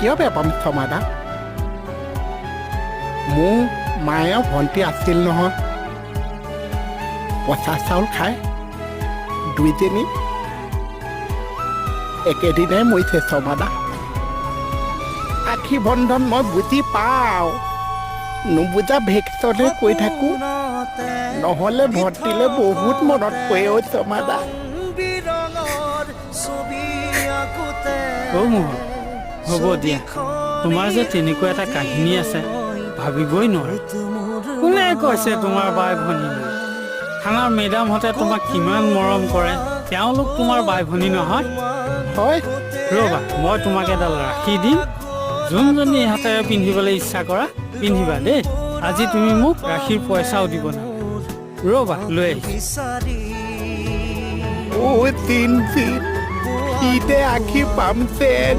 কিয় বেয়া পাম শৰ্মাদা মোৰ মায়ে ভণ্টি আছিল নহয় পচা চাউল খাই দুইজনী একেদিনাই মৰিছে শৰ্মাদা আশী বন্ধন মই বুজি পাওঁ নুবুজা ভেকচনে কৈ থাকো নহ'লে ভণ্টিলে বহুত মনত পৰে অ' শৰ্মাদা হ'ব দিয়া তোমাৰ যে তেনেকুৱা এটা কাহিনী আছে ভাবিবই নোৱাৰো কোনে কৈছে তোমাৰ বাই ভনী থানাৰ মেডামহঁতে তোমাক কিমান মৰম কৰে তেওঁলোক তোমাৰ বাই ভনী নহয় হয় ৰ'বা মই তোমাক এডাল ৰাখি দিম যোনজনী হাতেৰে পিন্ধিবলৈ ইচ্ছা কৰা পিন্ধিবা দেই আজি তুমি মোক ৰাখীৰ পইচাও দিব নালাগে ৰ'বা লৈ আহিছোঁ চিন চিন সিতে আখি পাম চেন